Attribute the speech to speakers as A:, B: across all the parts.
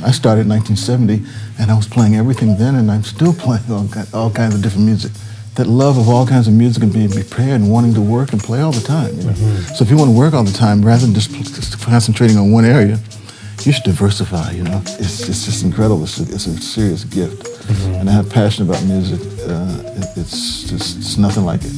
A: I started in 1970, and I was playing everything then, and I'm still playing all kinds of different music. That love of all kinds of music and being prepared and wanting to work and play all the time. You know? So if you want to work all the time, rather than just concentrating on one area, you should diversify. You know, it's just incredible. It's a serious gift, and I have passion about music. It's nothing like it.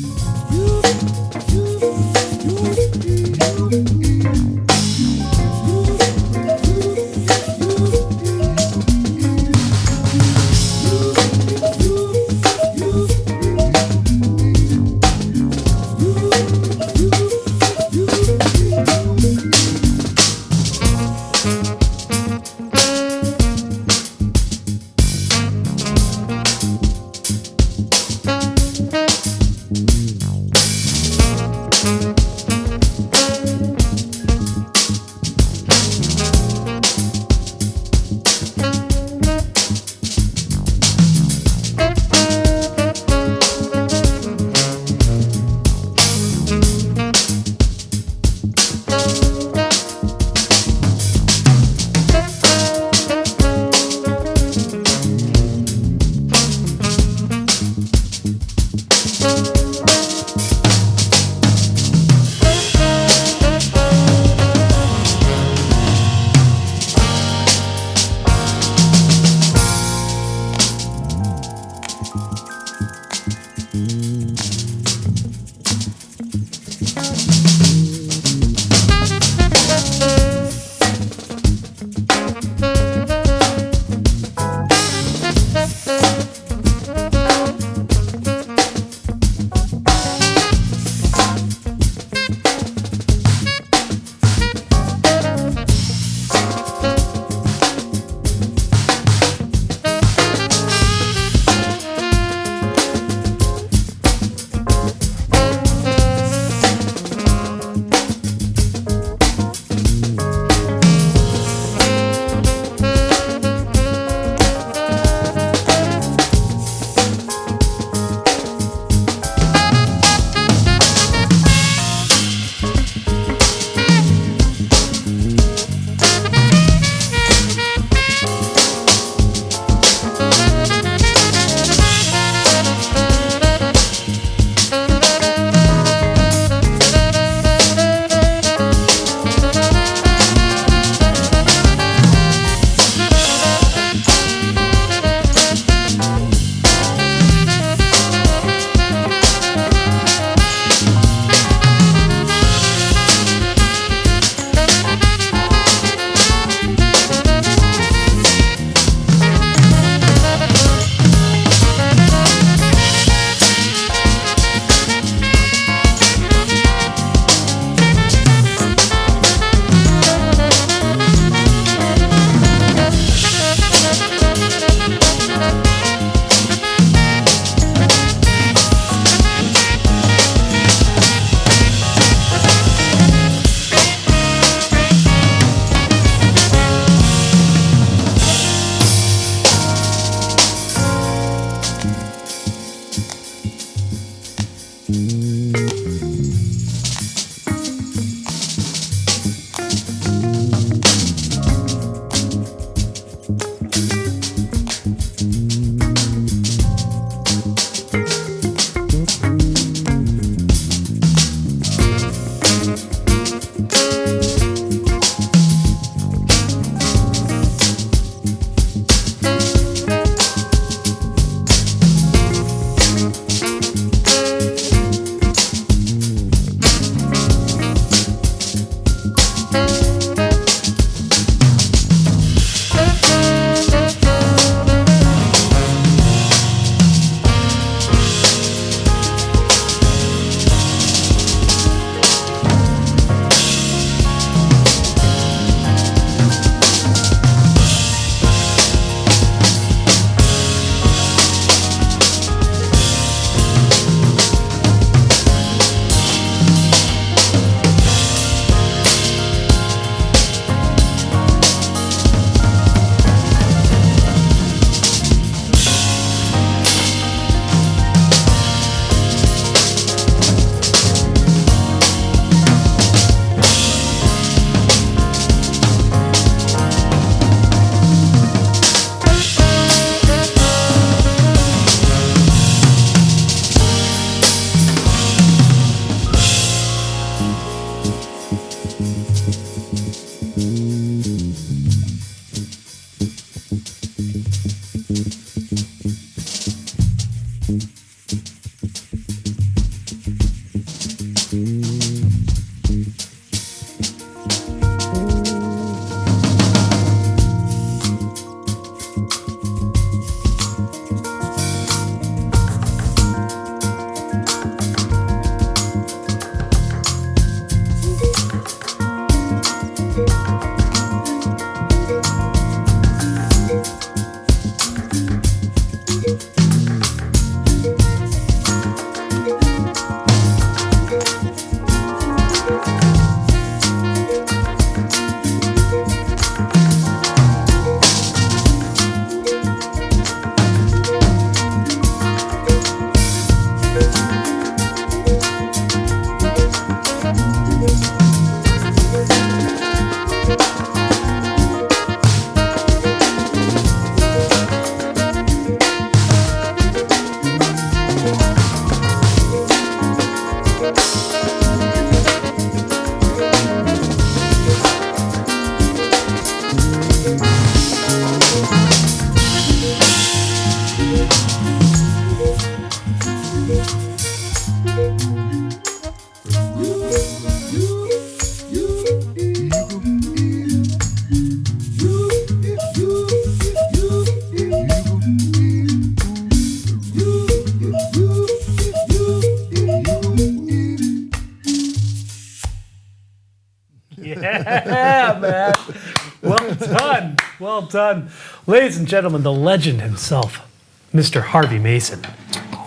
B: done. Ladies and gentlemen, the legend himself, Mr. Harvey Mason.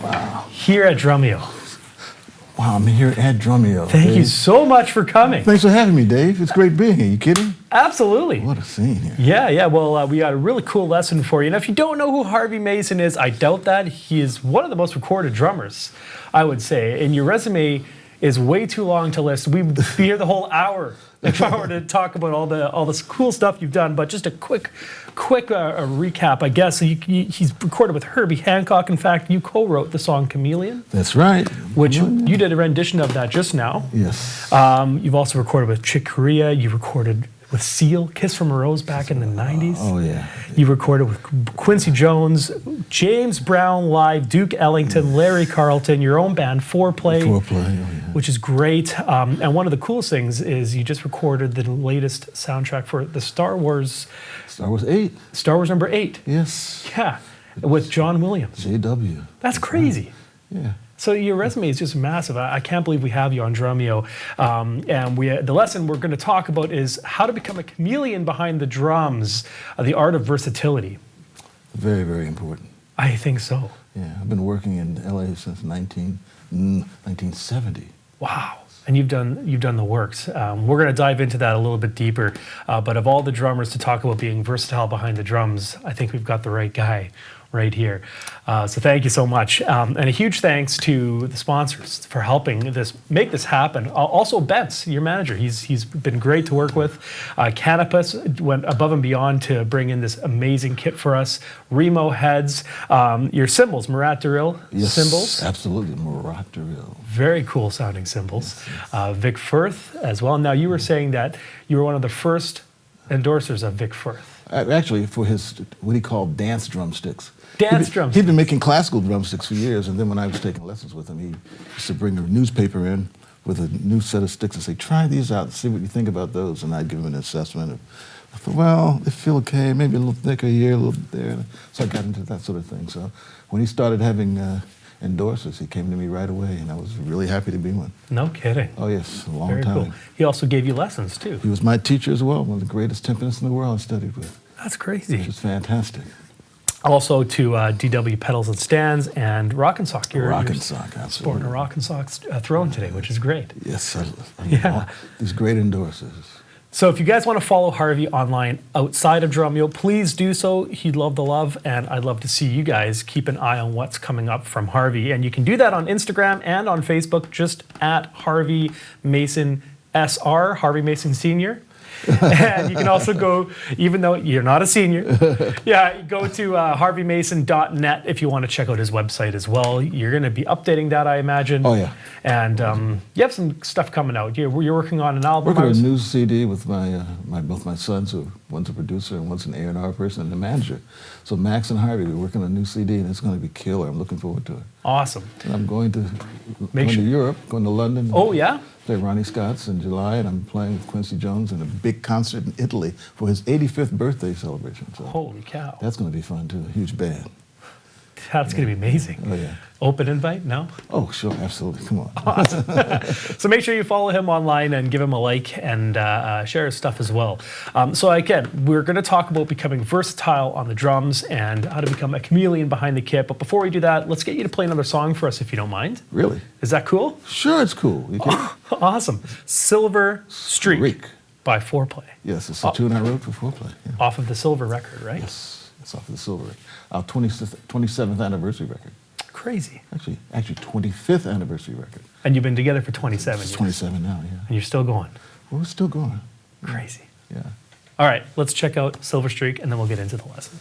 A: Wow.
B: Here at Drumeo.
A: Wow, I'm here at Drumeo.
B: Thank you so much for coming.
A: Thanks for having me, Dave. It's great being here. You kidding?
B: Absolutely.
A: What a scene here.
B: Yeah. Well, we got a really cool lesson for you. And if you don't know who Harvey Mason is, I doubt that. He is one of the most recorded drummers, I would say. And your resume is way too long to list. We'd be here the whole hour if I were to talk about all this cool stuff you've done. But just a quick recap, I guess. So he's recorded with Herbie Hancock. In fact, you co-wrote the song Chameleon.
A: That's right.
B: Which you did a rendition of that just now.
A: Yes.
B: You've also recorded with Chick Corea. You recorded with Seal, Kiss from a Rose back in the 90s.
A: Oh, yeah.
B: You recorded with Quincy Jones, James Brown Live, Duke Ellington, Larry Carlton, your own band, Foreplay.
A: Foreplay, oh, yeah.
B: Which is great. And one of the coolest things is you just recorded the latest soundtrack for the Star Wars
A: 8.
B: Star Wars number 8.
A: Yes.
B: Yeah, with John Williams.
A: JW.
B: That's crazy.
A: Yeah.
B: So your resume is just massive. I can't believe we have you on Drumeo. And the lesson we're going to talk about is how to become a chameleon behind the drums, the art of versatility.
A: Very, very important.
B: I think so.
A: Yeah, I've been working in LA since 1970.
B: Wow. And you've done the works. We're going to dive into that a little bit deeper. But of all the drummers to talk about being versatile behind the drums, I think we've got the right guy right here. So thank you so much. And a huge thanks to the sponsors for helping make this happen. Also Bence, your manager, he's been great to work with. Canopus went above and beyond to bring in this amazing kit for us. Remo heads, your cymbals, Murat Duril cymbals.
A: Absolutely, Murat Duril.
B: Very cool sounding cymbals. Vic Firth as well. Now you were saying that you were one of the first endorsers of Vic Firth.
A: Actually, for his, what he called dance drumsticks.
B: Drumsticks.
A: He'd been making classical drumsticks for years, and then when I was taking lessons with him, he used to bring a newspaper in with a new set of sticks and say, try these out and see what you think about those. And I'd give him an assessment. I thought, well, they feel okay, maybe a little thicker here, a little there. So I got into that sort of thing. So when he started having endorsers, he came to me right away, and I was really happy to be one.
B: No kidding.
A: Oh, yes, a long
B: Very
A: time.
B: cool. He also gave you lessons, too.
A: He was my teacher as well, one of the greatest timpanists in the world I studied with.
B: That's crazy.
A: Which was fantastic.
B: Also to DW Pedals and Stands and Rock and Sock. You're
A: Sock, absolutely.
B: Sporting a Rock and Sock throne today, which is great.
A: Yes, these great endorsers.
B: So if you guys want to follow Harvey online outside of Drumeo, please do so. He'd love the love, and I'd love to see you guys keep an eye on what's coming up from Harvey. And you can do that on Instagram and on Facebook, just at Harvey Mason SR, Harvey Mason Senior. And you can also go, even though you're not a senior, go to harveymason.net if you want to check out his website as well. You're going to be updating that, I imagine.
A: Oh, yeah.
B: And you have some stuff coming out. You're working on an album.
A: Working on a new CD with both my sons, who one's a producer and one's an A&R person and a manager. So Max and Harvey, we're working on a new CD, and it's going to be killer. I'm looking forward to it.
B: Awesome.
A: And I'm going to Europe, going to London.
B: Oh, yeah?
A: Play Ronnie Scott's in July, and I'm playing with Quincy Jones in a big concert in Italy for his 85th birthday celebration. So
B: holy cow.
A: That's going to be fun, too. A huge band.
B: That's going to be amazing.
A: Oh, yeah.
B: Open invite? No?
A: Oh, sure. Absolutely. Come on.
B: Awesome. So make sure you follow him online and give him a like and share his stuff as well. So again, we're going to talk about becoming versatile on the drums and how to become a chameleon behind the kit. But before we do that, let's get you to play another song for us if you don't mind.
A: Really?
B: Is that cool?
A: Sure, it's cool. You can.
B: Awesome. Silver Streak by Foreplay.
A: Yes, it's a tune I wrote for Foreplay. Yeah.
B: Off of the Silver record, right?
A: Yes, it's off of the Silver record. Our 27th anniversary record.
B: Crazy.
A: Actually 25th anniversary record.
B: And you've been together for 27 years.
A: 27 now, yeah.
B: And you're still going.
A: Well, we're still going.
B: Crazy.
A: Yeah.
B: All right, let's check out Silver Streak, and then we'll get into the lesson.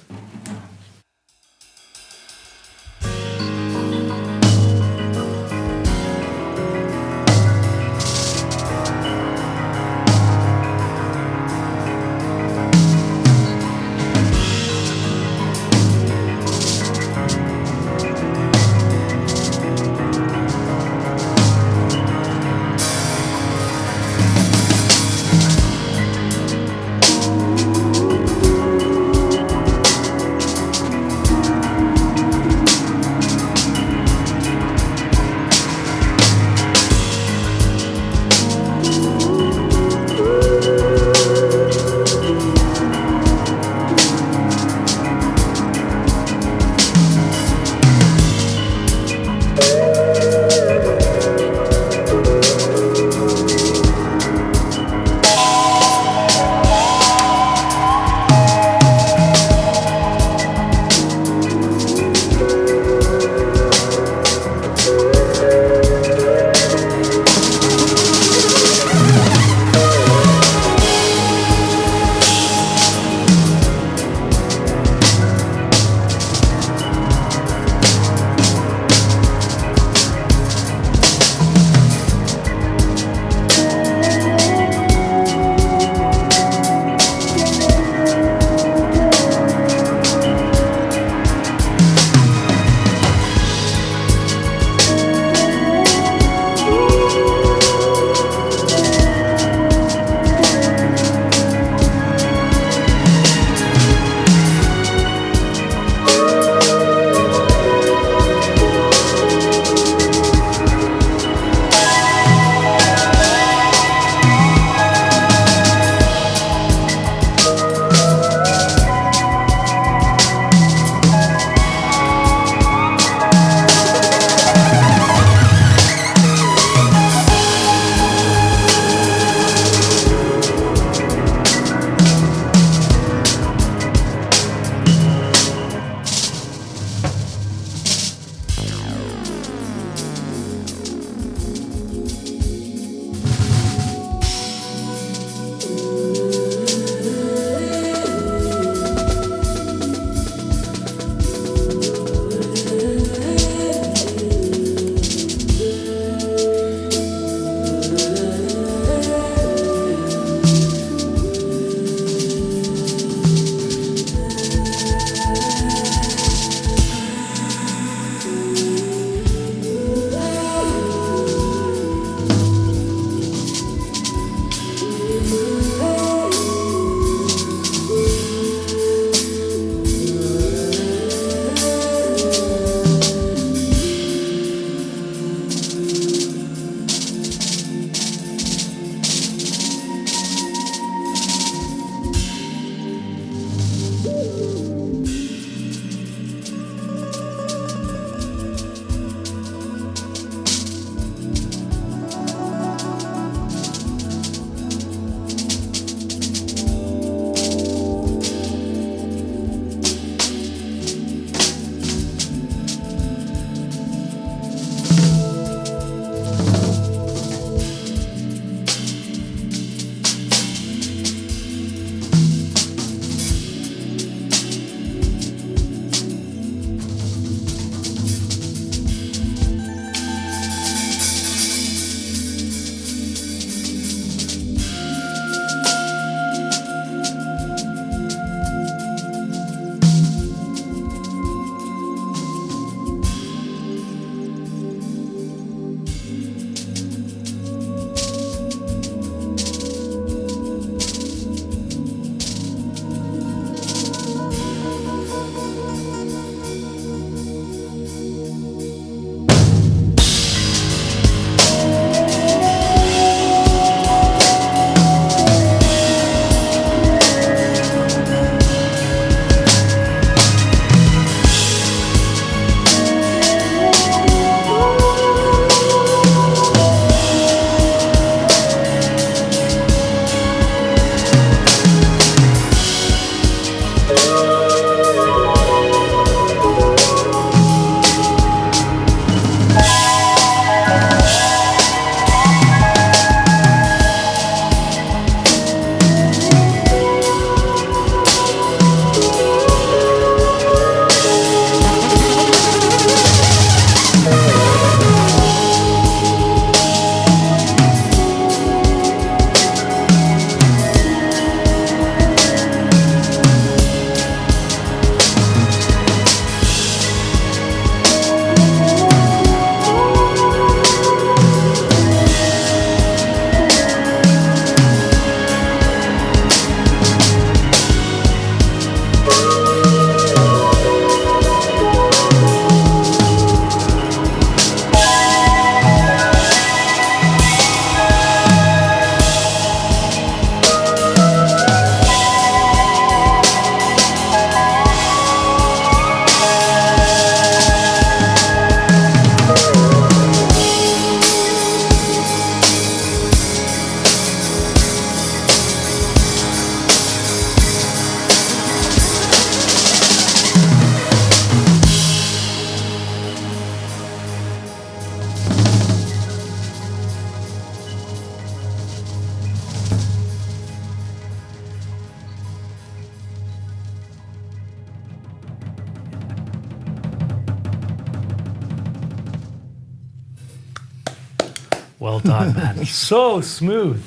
B: Well done, man. So smooth.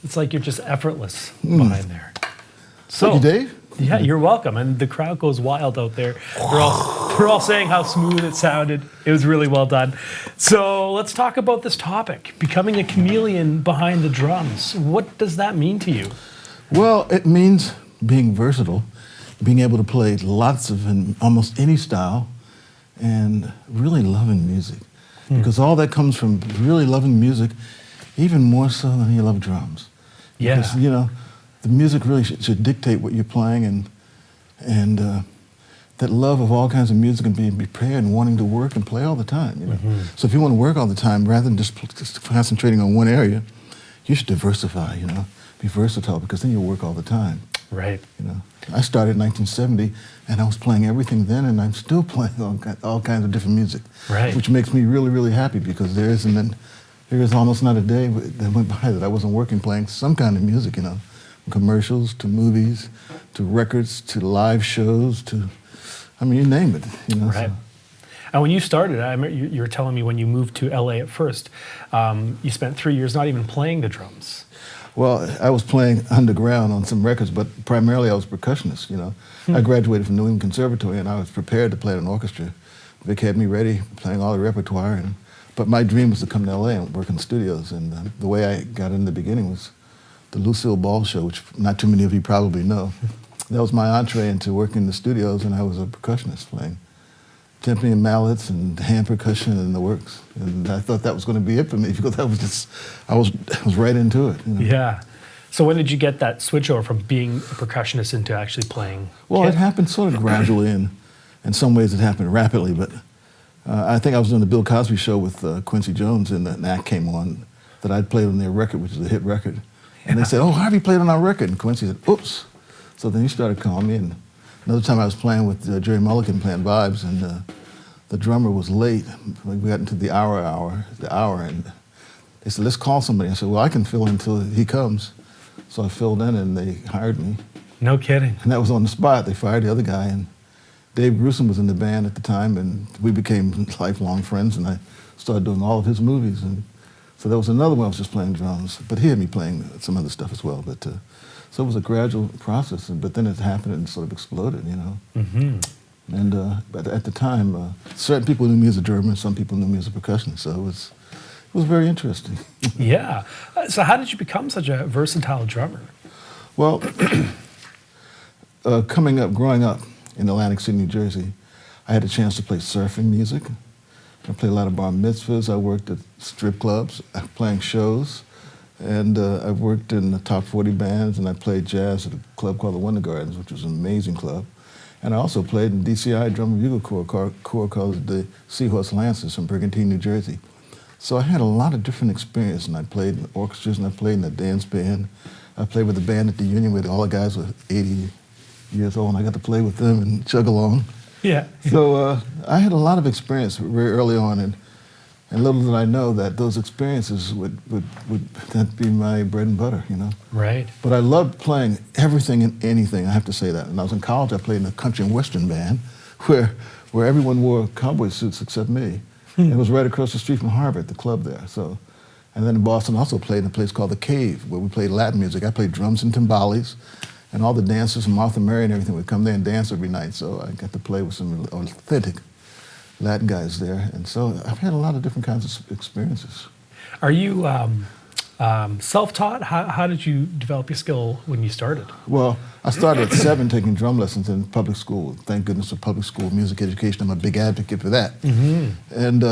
B: It's like you're just effortless behind there. So,
A: Thank you, Dave.
B: yeah, you're welcome. And the crowd goes wild out there. They're all saying how smooth it sounded. It was really well done. So let's talk about this topic, becoming a chameleon behind the drums. What does that mean to you?
A: Well, it means being versatile, being able to play lots of in almost any style, and really loving music. Because all that comes from really loving music, even more so than you love drums.
B: Yeah.
A: Because, you know, the music really should dictate what you're playing, and that love of all kinds of music and being prepared and wanting to work and play all the time. You know? So if you want to work all the time, rather than just concentrating on one area, you should diversify, you know, be versatile, because then you'll work all the time.
B: Right.
A: You know, I started in 1970, and I was playing everything then, and I'm still playing all kinds of different music,
B: Right.
A: which makes me really, really happy, because there is almost not a day that went by that I wasn't working playing some kind of music, you know, from commercials to movies to records to live shows to, I mean, you name it, you know.
B: Right.
A: So.
B: And when you started, I remember you were telling me when you moved to LA at first, you spent 3 years not even playing the drums.
A: Well, I was playing underground on some records, but primarily I was a percussionist, you know. I graduated from New England Conservatory, and I was prepared to play in an orchestra. Vic had me ready, playing all the repertoire, but my dream was to come to LA and work in the studios, and the way I got in the beginning was the Lucille Ball Show, which not too many of you probably know. That was my entree into working in the studios, and I was a percussionist playing timpani and mallets and hand percussion and the works. And I thought that was going to be it for me, because that was just, I was right into it. You know?
B: Yeah. So when did you get that switch over from being a percussionist into actually playing?
A: Well,
B: kit?
A: it happened sort of gradually, and in some ways it happened rapidly, but I think I was doing the Bill Cosby Show with Quincy Jones, and that act came on that I'd played on their record, which is a hit record. And they said, "Oh, Harvey played on our record." And Quincy said, "Oops." So then he started calling me, and another time I was playing with Jerry Mulligan playing vibes, and the drummer was late. We got into the hour, and they said, "Let's call somebody." I said, "Well, I can fill in until he comes." So I filled in, and they hired me.
B: No kidding.
A: And that was on the spot. They fired the other guy, and Dave Grusin was in the band at the time, and we became lifelong friends, and I started doing all of his movies. And so there was another one I was just playing drums, but he had me playing some other stuff as well. But so it was a gradual process, but then it happened and sort of exploded, you know.
B: Mm-hmm.
A: And but at the time, certain people knew me as a drummer, some people knew me as a percussionist, so it was very interesting.
B: Yeah. So how did you become such a versatile drummer?
A: Well, growing up in Atlantic City, New Jersey, I had a chance to play surfing music. I played a lot of bar mitzvahs. I worked at strip clubs, playing shows, and I worked in the top 40 bands, and I played jazz at a club called the Winter Gardens, which was an amazing club. And I also played in DCI Drum and Bugle Corps called the Seahorse Lancers from Brigantine, New Jersey. So I had a lot of different experience, and I played in orchestras, and I played in a dance band. I played with a band at the Union where all the guys were 80 years old, and I got to play with them and chug along.
B: Yeah.
A: So I had a lot of experience very early on, and little did I know that those experiences would that be my bread and butter, you know.
B: Right.
A: But I loved playing everything and anything, I have to say that. When I was in college, I played in a country and western band where everyone wore cowboy suits except me. And it was right across the street from Harvard, the club there. So, and then in Boston, I also played in a place called The Cave, where we played Latin music. I played drums and timbales, and all the dancers from Martha Mary and everything would come there and dance every night. So I got to play with some authentic Latin guys there. And so I've had a lot of different kinds of experiences.
B: Are you self-taught? How did you develop your skill when you started?
A: Well, I started at 7 taking drum lessons in public school. Thank goodness for public school music education. I'm a big advocate for that.
B: Mm-hmm.
A: And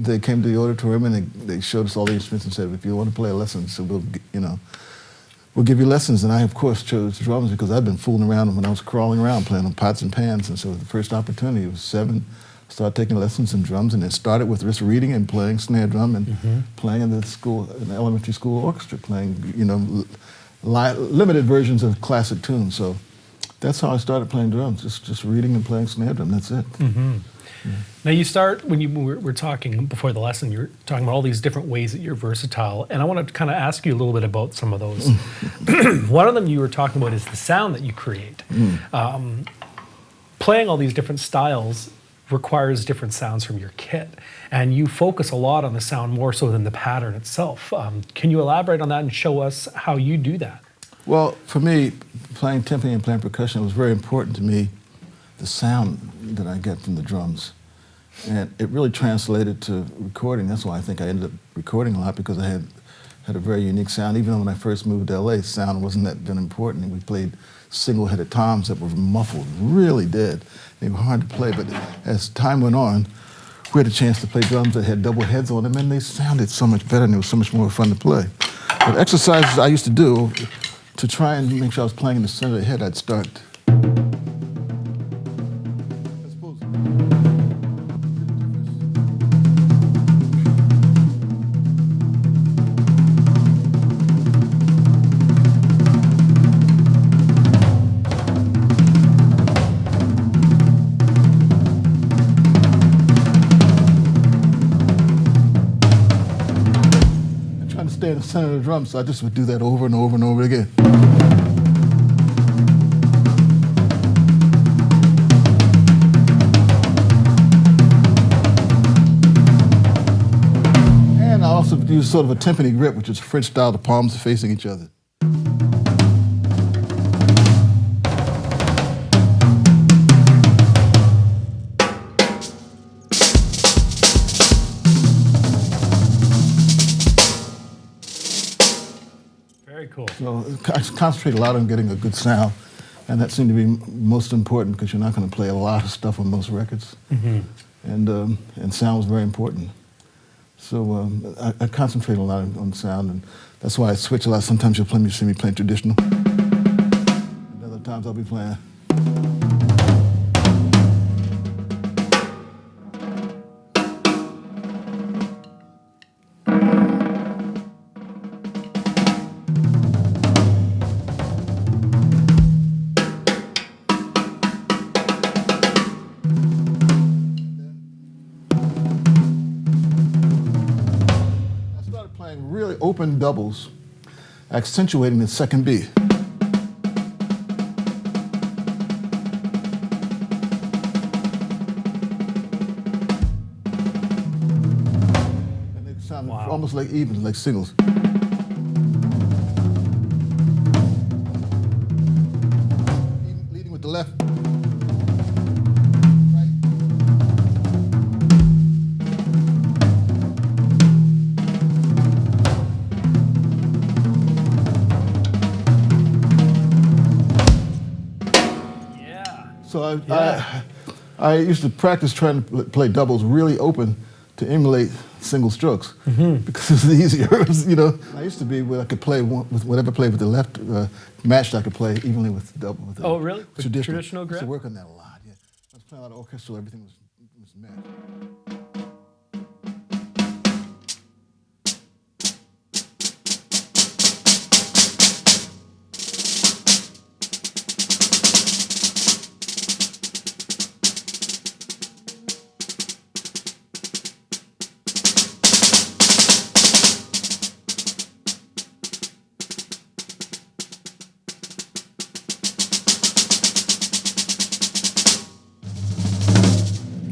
A: they came to the auditorium and they showed us all the instruments and said, "If you want to play a lesson, so we'll give you lessons." And I, of course, chose drums because I'd been fooling around when I was crawling around playing on pots and pans. And so the first opportunity was 7. Started taking lessons in drums, and it started with just reading and playing snare drum and playing in the elementary school orchestra, playing, limited versions of classic tunes. So that's how I started playing drums, just reading and playing snare drum. That's it.
B: Mm-hmm. Yeah. Now you start, when you were talking before the lesson, you were talking about all these different ways that you're versatile, and I want to kind of ask you a little bit about some of those. One of them you were talking about is the sound that you create. Playing all these different styles, requires different sounds from your kit, and you focus a lot on the sound more so than the pattern itself. Can you elaborate on that and show us how you do that?
A: Well, for me, playing timpani and playing percussion, it was very important to me, the sound that I get from the drums. And it really translated to recording. That's why I think I ended up recording a lot, because I had a very unique sound. Even though when I first moved to LA, sound wasn't that important. And we played single-headed toms that were muffled, really did. They were hard to play, but as time went on, we had a chance to play drums that had double heads on them, and they sounded so much better, and it was so much more fun to play. But exercises I used to do to try and make sure I was playing in the center of the head, I'd start. Stay in the center of the drum, so I just would do that over and over and over again. And I also use sort of a timpani grip, which is French style, the palms are facing each other.
B: Very cool.
A: So I concentrate a lot on getting a good sound, and that seemed to be most important, because you're not going to play a lot of stuff on most records. And sound was very important. So I concentrate a lot on sound, and that's why I switch a lot. Sometimes you'll see me playing traditional, and other times I'll be playing. Really open doubles, accentuating the second beat. And they sound almost like evens, like singles. Leading with the left. So I used to practice trying to play doubles really open to emulate single strokes, because it was easier, you know. I used to be where I could play with whatever played with the left matched, I could play evenly with double. With
B: oh, really? With
A: traditional
B: grip?
A: I used to work on that a lot, yeah. I was playing a lot of orchestral, everything was matched.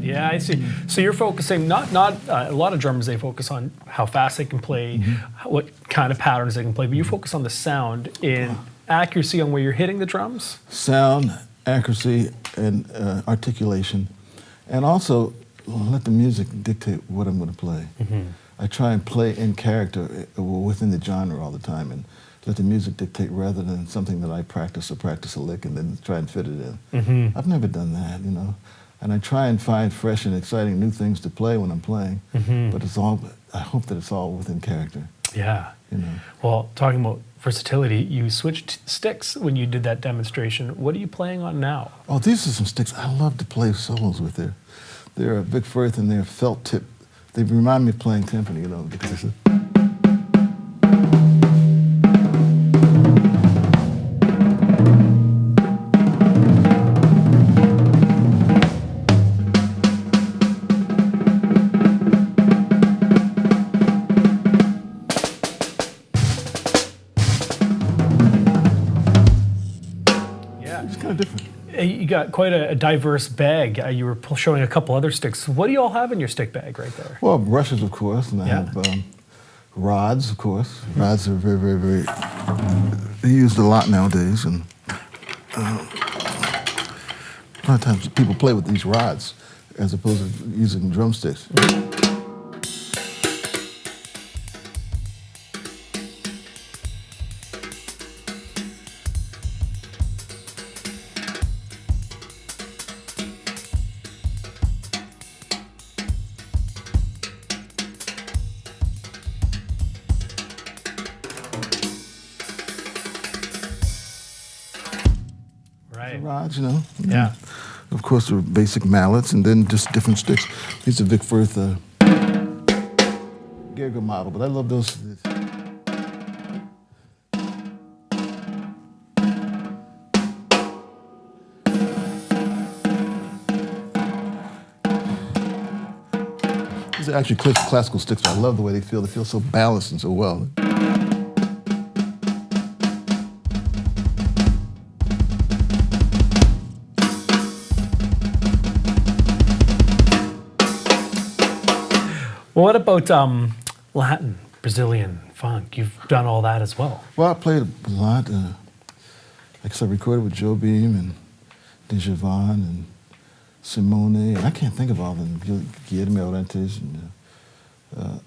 B: Yeah, I see. So you're focusing not a lot of drummers, they focus on how fast they can play, what kind of patterns they can play, but you focus on the sound in accuracy on where you're hitting the drums.
A: Sound, accuracy, and articulation, and also let the music dictate what I'm going to play. I try and play in character within the genre all the time, and let the music dictate rather than something that I practice a lick and then try and fit it in. I've never done that, you know. And I try and find fresh and exciting new things to play when I'm playing, but it's all, I hope that it's all within character.
B: Yeah.
A: You know.
B: Well, talking about versatility, you switched sticks when you did that demonstration. What are you playing on now?
A: Oh, these are some sticks I love to play solos with. They're a Vic Firth and they're felt tip. They remind me of playing timpani, you know, because it's a, different.
B: You got quite a diverse bag. You were showing a couple other sticks. What do you all have in your stick bag right there?
A: Well, brushes, of course, and I have rods, of course. Rods are very, very, very used a lot nowadays, and a lot of times people play with these rods as opposed to using drumsticks.
B: Right.
A: Rods, you know.
B: Yeah.
A: Of course, the basic mallets, and then just different sticks. These are Vic Firth Geiger model, but I love those. These are actually classical sticks, but I love the way they feel. They feel so balanced and so well.
B: Well, what about Latin, Brazilian, funk? You've done all that as well.
A: Well, I played a lot. Like I said, I recorded with Joe Beam and Djavan and Simone, and I can't think of all of them, Guilherme Orantes, and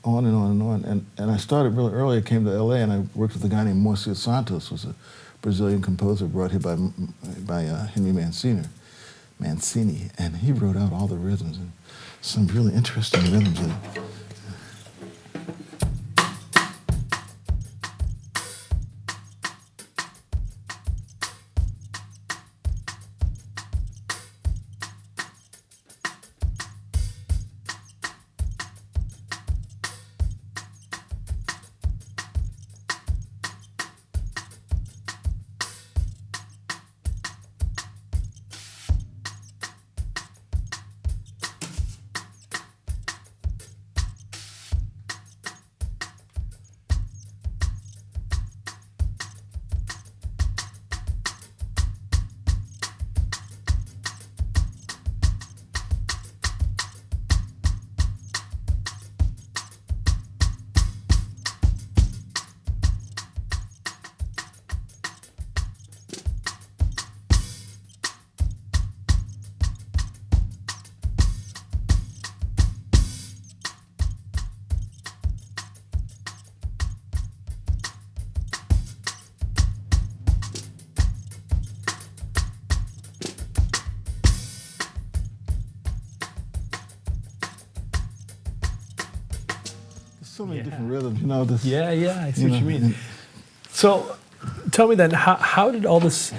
A: on and on and on. And I started really early. I came to LA and I worked with a guy named Moacir Santos, who was a Brazilian composer brought here by Henry Mancini, and he wrote out all the rhythms and some really interesting rhythms. So many different rhythms, you know.
B: Yeah, I see what you mean. So tell me then, how did all this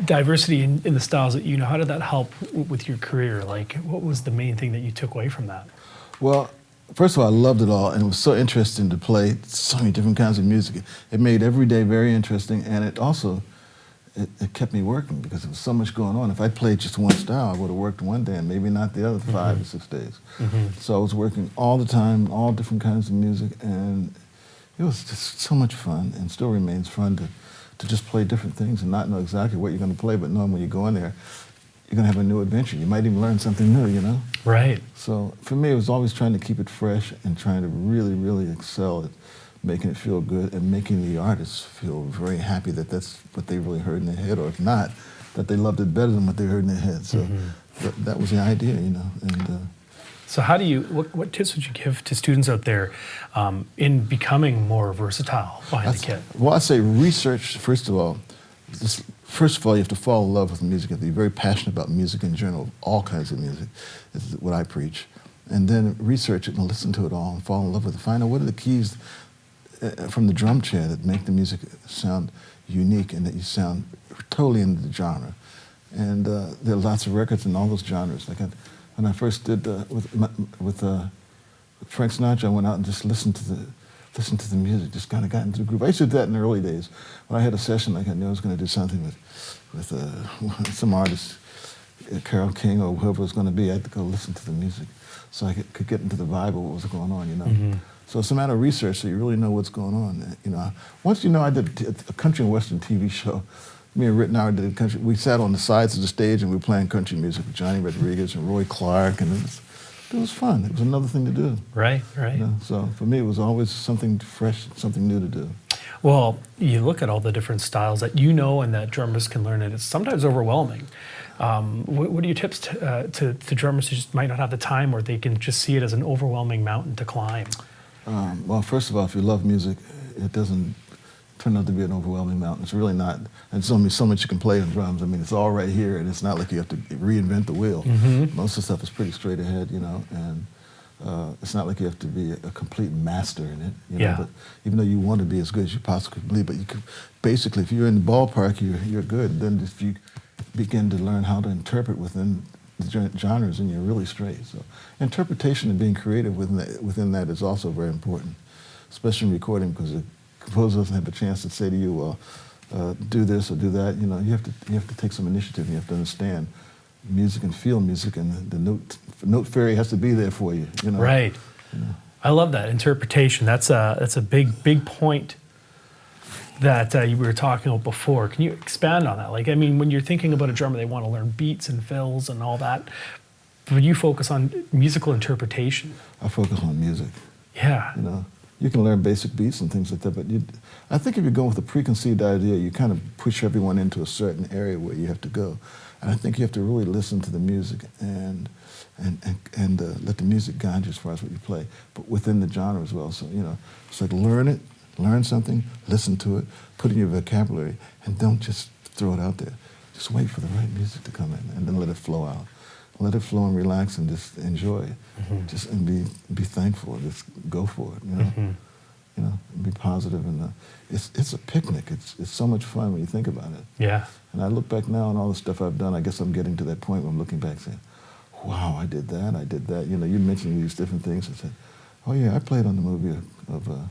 B: diversity in the styles that you know, how did that help with your career? Like, what was the main thing that you took away from that?
A: Well, first of all, I loved it all, and it was so interesting to play so many different kinds of music. It made every day very interesting, and it also, it kept me working because there was so much going on. If I played just one style, I would have worked one day and maybe not the other 5 or 6 days. So I was working all the time, all different kinds of music, and it was just so much fun, and still remains fun to just play different things and not know exactly what you're going to play, but knowing when you go in there, you're going to have a new adventure. You might even learn something new, you know?
B: Right.
A: So for me, it was always trying to keep it fresh and trying to really, really excel at making it feel good and making the artists feel very happy that that's what they really heard in their head, or if not, that they loved it better than what they heard in their head. So that was the idea, you know. And
B: so how do you, what tips would you give to students out there in becoming more versatile behind the kit?
A: Well, I say research, first of all. First of all, you have to fall in love with music. You have to be very passionate about music in general, all kinds of music, is what I preach. And then research it and listen to it all and fall in love with it. Find out what are the keys from the drum chair that make the music sound unique and that you sound totally into the genre. And there are lots of records in all those genres. Like when I first did with Frank Sinatra, I went out and just listened to the music, just kind of got into the groove. I used to do that in the early days. When I had a session, like I knew I was going to do something with some artist, Carole King or whoever it was going to be, I had to go listen to the music so I could get into the vibe of what was going on, you know. So it's a matter of research so you really know what's going on, you know. Once you know, I did a country and western TV show Me and Rittenauer did country. We sat on the sides of the stage and we were playing country music with Johnny Rodriguez and Roy Clark, and it was fun. It was another thing to do.
B: Right.
A: You know? So for me, it was always something fresh, something new to do.
B: Well, you look at all the different styles that you know and that drummers can learn, and it's sometimes overwhelming. What are your tips to drummers who just might not have the time, or they can just see it as an overwhelming mountain to climb?
A: Well, first of all, if you love music, it doesn't turn out to be an overwhelming mountain. It's really not. And there's only so much you can play on drums. I mean, it's all right here, and it's not like you have to reinvent the wheel. Most of the stuff is pretty straight ahead, you know, and it's not like you have to be a complete master in it. You know, but even though you want to be as good as you possibly can be, but you could, basically, if you're in the ballpark, you're good. Then if you begin to learn how to interpret within the genres, and you're really straight. So interpretation and being creative within that is also very important, especially in recording, because the composer doesn't have a chance to say to you, well, do this or do that. You know, you have to take some initiative. You have to understand music and feel music, and the note fairy has to be there for you. You know?
B: Right.
A: You know?
B: I love that interpretation. That's a big point that you were talking about before. Can you expand on that? Like, I mean, when you're thinking about a drummer, they want to learn beats and fills and all that. But you focus on musical interpretation.
A: I focus on music.
B: Yeah.
A: You know, you can learn basic beats and things like that, but I think if you're going with a preconceived idea, you kind of push everyone into a certain area where you have to go. And I think you have to really listen to the music and let the music guide you as far as what you play, but within the genre as well. So, you know, it's like learn something, listen to it, put it in your vocabulary, and don't just throw it out there. Just wait for the right music to come in, and then let it flow out. Let it flow and relax and just enjoy it. Just and be thankful. Just go for it. You know, you know, be positive, and it's a picnic. It's so much fun when you think about it.
B: Yeah.
A: And I look back now on all the stuff I've done. I guess I'm getting to that point where I'm looking back saying, "Wow, I did that. You know, you mentioned these different things. I said, "Oh yeah, I played on the movie of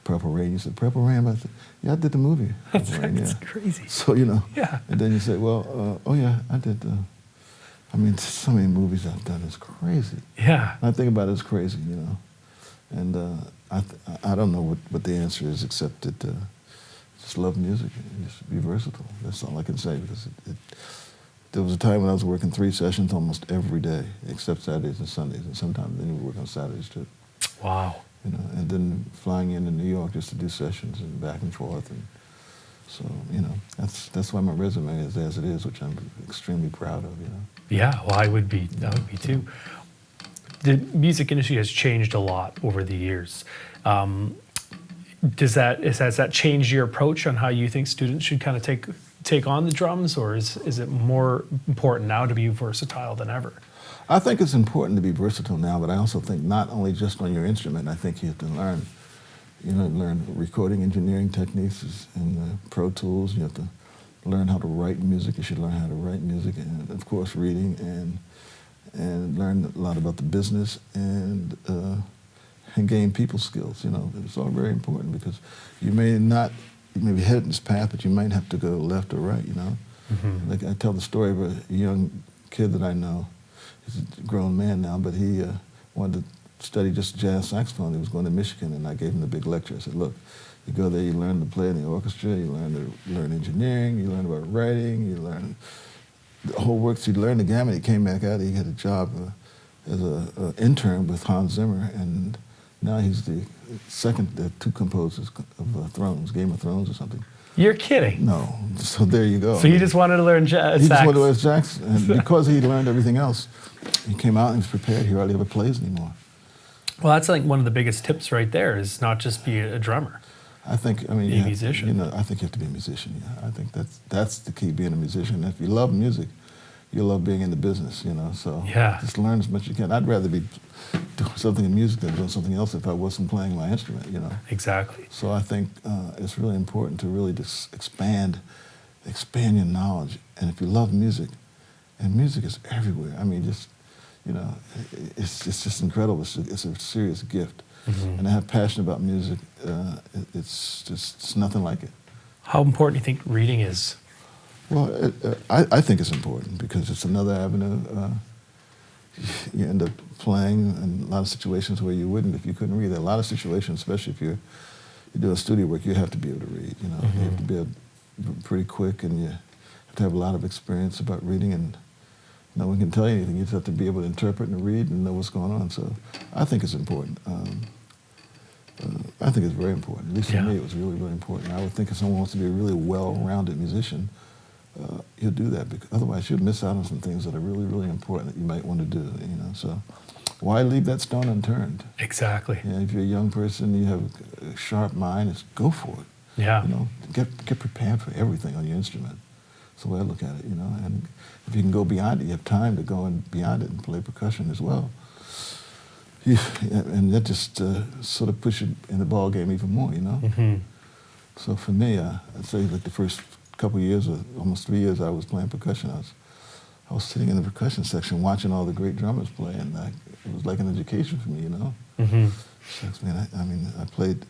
A: Purple Rain." You said, "Purple Rain?" I said, "Yeah, I did the movie."
B: That's crazy.
A: So, you know.
B: Yeah.
A: And then you say, "Well, oh yeah, I did." I mean, so many movies I've done. It's crazy.
B: Yeah.
A: And I think about it as crazy, you know. And I don't know what the answer is, except that just love music and just be versatile. That's all I can say, because there was a time when I was working 3 sessions almost every day, except Saturdays and Sundays, and sometimes then you work on Saturdays too.
B: Wow.
A: You know, and then flying into New York just to do sessions and back and forth, and so, you know, that's why my resume is as it is, which I'm extremely proud of, you know.
B: Yeah, well, I would be too. The music industry has changed a lot over the years. Has that changed your approach on how you think students should kind of take on the drums, or is it more important now to be versatile than ever?
A: I think it's important to be versatile now, but I also think not only just on your instrument. I think you have to learn recording engineering techniques and Pro Tools. You have to learn how to write music. You should learn how to write music, and of course reading, and learn a lot about the business, and gain people skills. You know, it's all very important, because you may be headed in this path, but you might have to go left or right. You know, like I tell the story of a young kid that I know. He's a grown man now, but he wanted to study just jazz saxophone. He was going to Michigan, and I gave him the big lecture. I said, "Look, you go there, you learn to play in the orchestra, you learn engineering, you learn about writing, you learn the whole works. You learn the gamut." He came back out. He had a job as an intern with Hans Zimmer, and now he's the two composers of Thrones, Game of Thrones or something.
B: You're kidding.
A: No. So there you go.
B: So you just wanted to learn jazz?
A: He just wanted to learn sax, and because he learned everything else, he came out and he was prepared. He hardly ever plays anymore.
B: Well, that's like one of the biggest tips right there, is not just be a drummer.
A: I think, be
B: a musician.
A: You know, I think you have to be a musician. Yeah, I think that's the key, being a musician. If you love music, you love being in the business. You know, so just learn as much as you can. I'd rather be doing something in music than doing something else if I wasn't playing my instrument. You know.
B: Exactly.
A: So I think it's really important to really just expand your knowledge. And if you love music, and music is everywhere. I mean, just, you know, it's just incredible. It's a serious gift. And I have passion about music. It's nothing like it.
B: How important do you think reading is?
A: Well, I think it's important, because it's another avenue. You end up playing in a lot of situations where you wouldn't if you couldn't read. There are a lot of situations, especially if you're doing studio work, you have to be able to read. You know, you have to be able pretty quick, and you have to have a lot of experience about reading, and no one can tell you anything. You just have to be able to interpret and read and know what's going on. So I think it's important. I think it's very important. At least for
B: Yeah.
A: me, it was really, really important. I would think if someone wants to be a really well-rounded musician, he'll do that, because otherwise you'll miss out on some things that are really, really important that you might want to do. So why leave that stone unturned?
B: Exactly.
A: If you're a young person, you have a sharp mind, just go for it.
B: Yeah.
A: Get prepared for everything on your instrument. That's the way I look at it. And if you can go beyond it, you have time to go and beyond it and play percussion as well. And that just sort of puts you in the ball game even more.
B: Mm-hmm.
A: So for me, I'd say like the first couple of years, or almost 3 years, I was playing percussion. I was sitting in the percussion section watching all the great drummers play, and it was like an education for me.
B: Mm-hmm.
A: Shucks, man. I played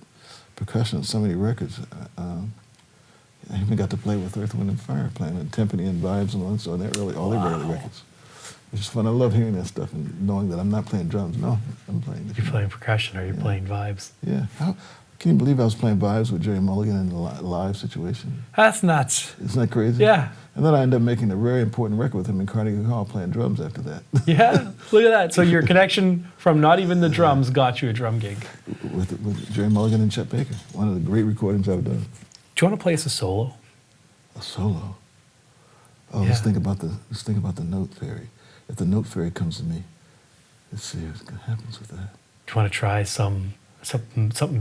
A: percussion on so many records. I even got to play with Earth, Wind, and Fire, playing with timpani and vibes and all, so all their early records. Which is fun. I love hearing that stuff and knowing that I'm not playing drums. No, I'm playing.
B: You're playing percussion, or you're playing vibes.
A: Yeah. Can you believe I was playing vibes with Jerry Mulligan in a live situation?
B: That's nuts.
A: Isn't that crazy?
B: Yeah.
A: And then I ended up making a very important record with him in Carnegie Hall, playing drums after that.
B: Yeah, look at that. So your connection from not even the drums got you a drum gig.
A: with Jerry Mulligan and Chet Baker. One of the great recordings I've done.
B: Do you want to play us a solo?
A: A solo. Oh,
B: Yeah.
A: let's think about the note fairy. If the note fairy comes to me, let's see what happens with that.
B: Do you want to try something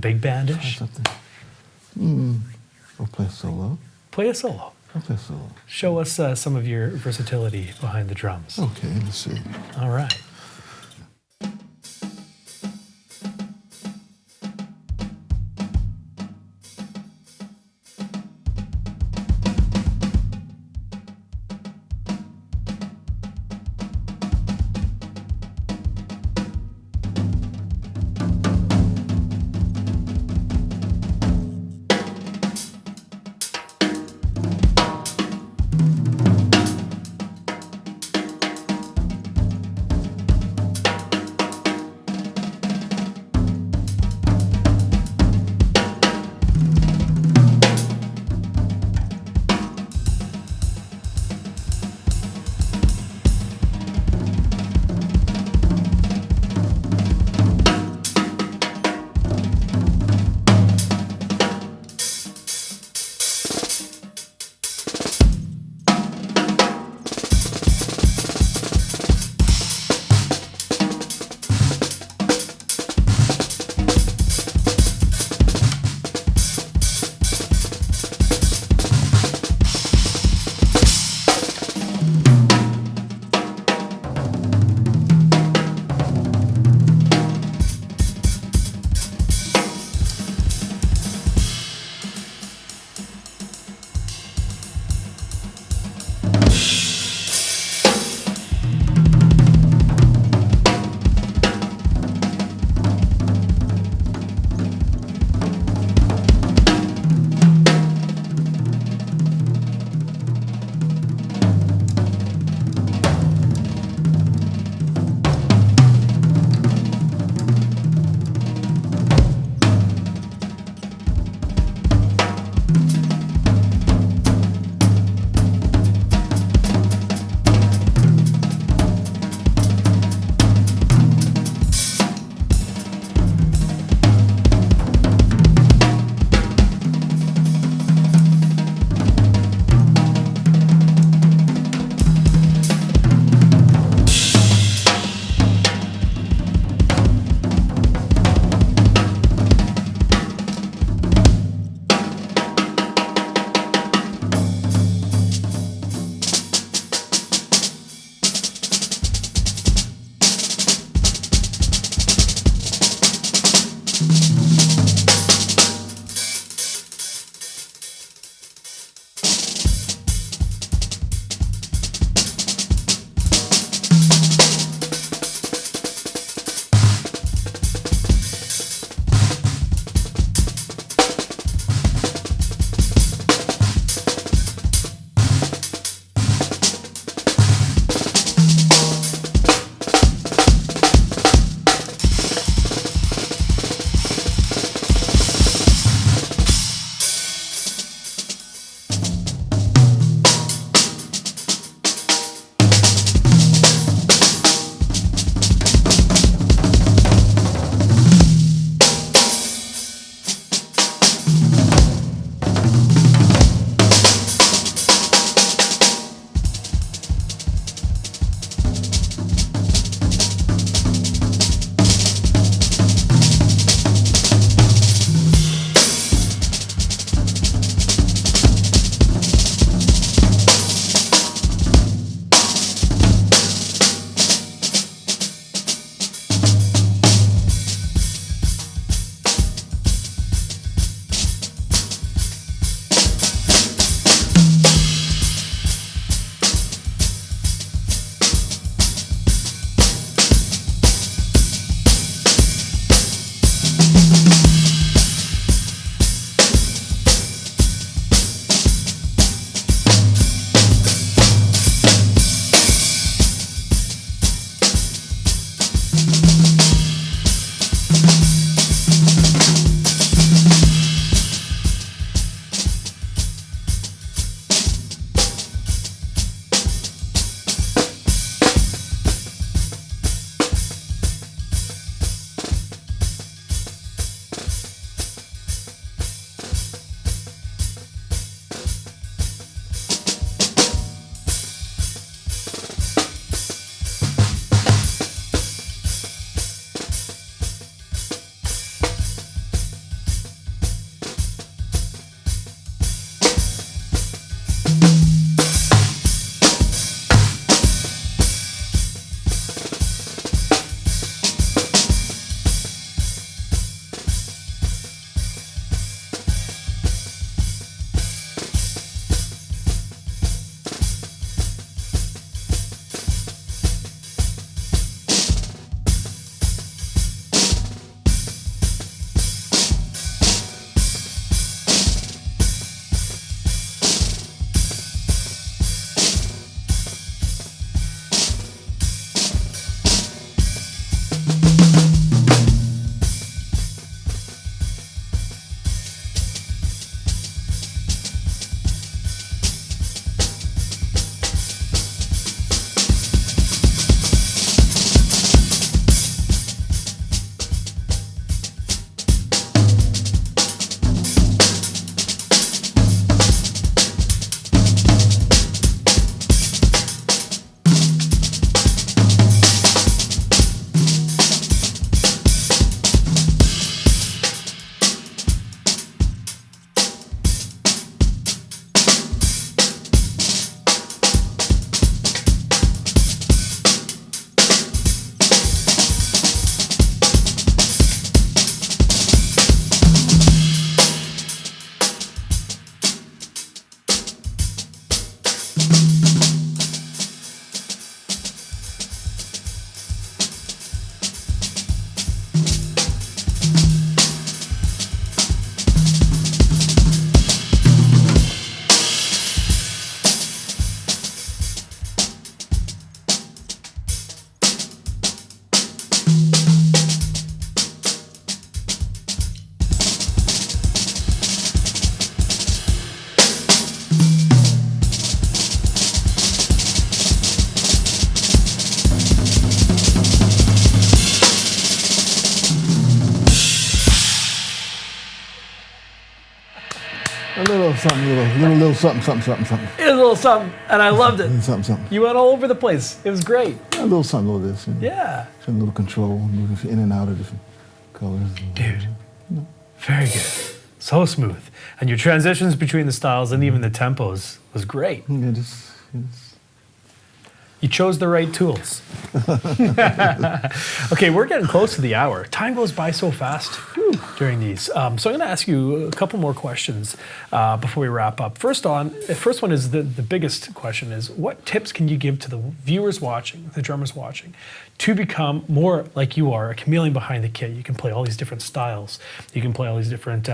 B: big
A: Try
B: bandish?
A: something. I'll play a solo.
B: Play a solo.
A: I'll play a solo.
B: Show us some of your versatility behind the drums.
A: Okay, let's see.
B: All right.
A: little something, little something.
B: It was a little something, and I loved it.
A: Something.
B: You went all over the place. It was great.
A: A little something, a little this.
B: Yeah.
A: A little control, moving in and out of different colors.
B: Dude, very good. So smooth. And your transitions between the styles and even the tempos was great.
A: Yeah,
B: You chose the right tools. Okay, we're getting close to the hour. Time goes by so fast during these. So I'm going to ask you a couple more questions before we wrap up. First one is the biggest question is, what tips can you give to the viewers watching, the drummers watching, to become more like you are, a chameleon behind the kit? You can play all these different styles. You can play all these different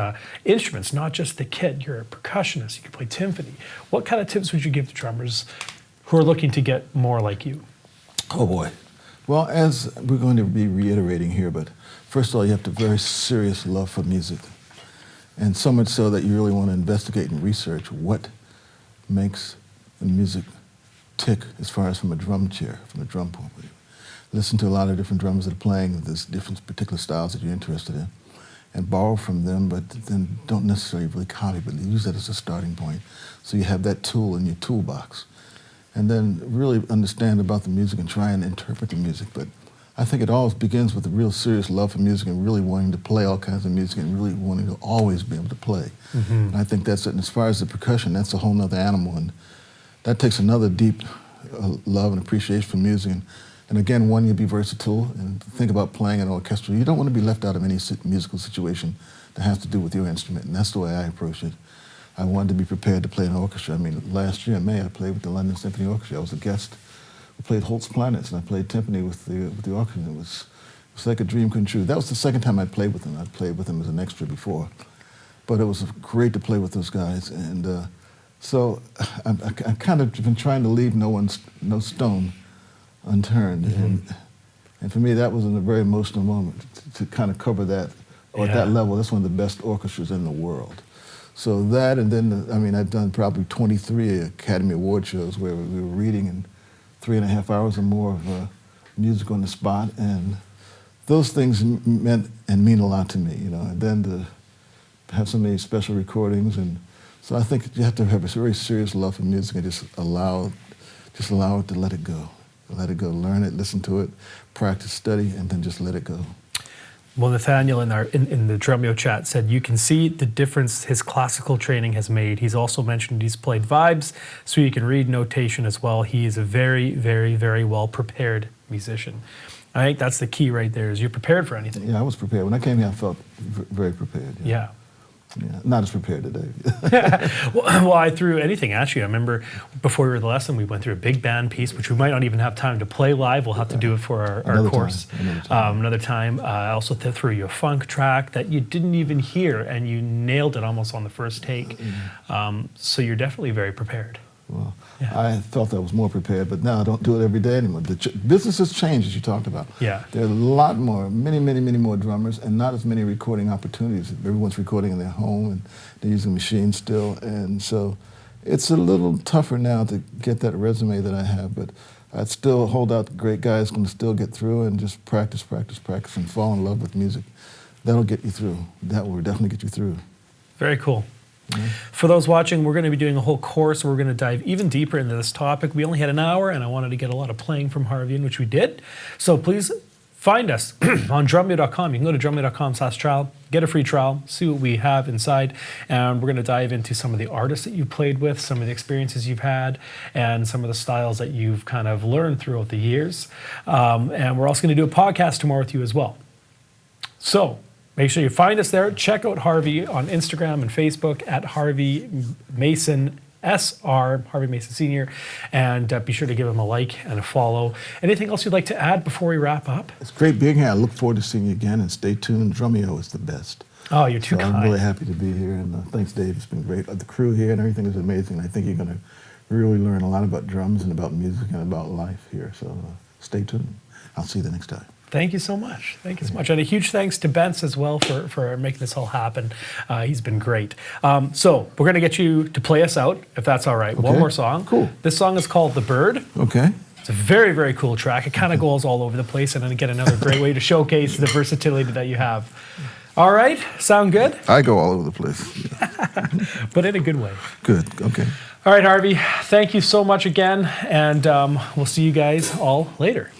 B: instruments, not just the kit. You're a percussionist. You can play timpani. What kind of tips would you give to drummers who are looking to get more like you?
A: Oh boy. Well, as we're going to be reiterating here, but first of all, you have to very serious love for music. And so much so that you really want to investigate and research what makes the music tick as far as from a drum chair, from a drum point of view. Listen to a lot of different drummers that are playing this different particular styles that you're interested in and borrow from them, but then don't necessarily really copy, but use that as a starting point. So you have that tool in your toolbox. And then really understand about the music and try and interpret the music. But I think it all begins with a real serious love for music and really wanting to play all kinds of music and really wanting to always be able to play. Mm-hmm. And I think that's it. And as far as the percussion, that's a whole nother animal. And that takes another deep love and appreciation for music. And again, one, you be versatile and think about playing an orchestra. You don't want to be left out of any musical situation that has to do with your instrument. And that's the way I approach it. I wanted to be prepared to play an orchestra. I mean, last year in May, I played with the London Symphony Orchestra. I was a guest. We played Holt's Planets, and I played timpani with the orchestra. It was like a dream come true. That was the second time I played with them. I'd played with them as an extra before. But it was great to play with those guys. And so I kind of been trying to leave no stone unturned. Mm-hmm. And for me, that was a very emotional moment to kind of cover that, or at that level. That's one of the best orchestras in the world. So that, and then, I've done probably 23 Academy Award shows where we were reading in 3.5 hours or more of music on the spot, and those things meant and mean a lot to me, and then to have so many special recordings, and so I think you have to have a very serious love for music and just allow it to let it go, learn it, listen to it, practice, study, and then just let it go.
B: Well, Nathaniel in the Drumeo chat said, you can see the difference his classical training has made. He's also mentioned he's played vibes, so you can read notation as well. He is a very, very, very well prepared musician. I think that's the key right there, is you're prepared for anything.
A: Yeah, I was prepared. When I came here, I felt very prepared.
B: Yeah.
A: Yeah, not as prepared today.
B: Well, I threw anything at you. I remember before we were the lesson, we went through a big band piece, which we might not even have time to play live. We'll have to do it for our course another time. I also threw you a funk track that you didn't even hear, and you nailed it almost on the first take. So you're definitely very prepared.
A: Well, yeah. I felt I was more prepared, but now I don't do it every day anymore. The business has changed, as you talked about.
B: Yeah.
A: There are a lot more, many more drummers, and not as many recording opportunities. Everyone's recording in their home, and they're using machines still, and so it's a little tougher now to get that resume that I have, but I'd still hold out. Great guys can still get through and just practice, and fall in love with music. That'll get you through. That will definitely get you through.
B: Very cool. For those watching, we're going to be doing a whole course. We're going to dive even deeper into this topic. We only had an hour, and I wanted to get a lot of playing from Harvey, in which we did. So please find us on drumeo.com. You can go to drumeo.com/trial, get a free trial, see what we have inside, and we're going to dive into some of the artists that you've played with, some of the experiences you've had, and some of the styles that you've kind of learned throughout the years. And we're also going to do a podcast tomorrow with you as well. So make sure you find us there. Check out Harvey on Instagram and Facebook at Harvey Mason SR, Harvey Mason Sr., and be sure to give him a like and a follow. Anything else you'd like to add before we wrap up?
A: It's great being here. I look forward to seeing you again, and stay tuned. Drumeo is the best.
B: Oh, you're too kind.
A: I'm really happy to be here, and thanks, Dave. It's been great. The crew here and everything is amazing. I think you're going to really learn a lot about drums and about music and about life here, so stay tuned. I'll see you the next time.
B: Thank you so much. Thank you so much. And a huge thanks to Bence as well for making this all happen. He's been great. So we're going to get you to play us out, if that's all right. Okay. One more song.
A: Cool.
B: This song is called The Bird.
A: Okay.
B: It's a very, very cool track. It kind of goes all over the place, and then again, another great way to showcase the versatility that you have. All right, sound good?
A: I go all over the place.
B: But in a good way.
A: Good. Okay.
B: All right, Harvey, thank you so much again, and we'll see you guys all later.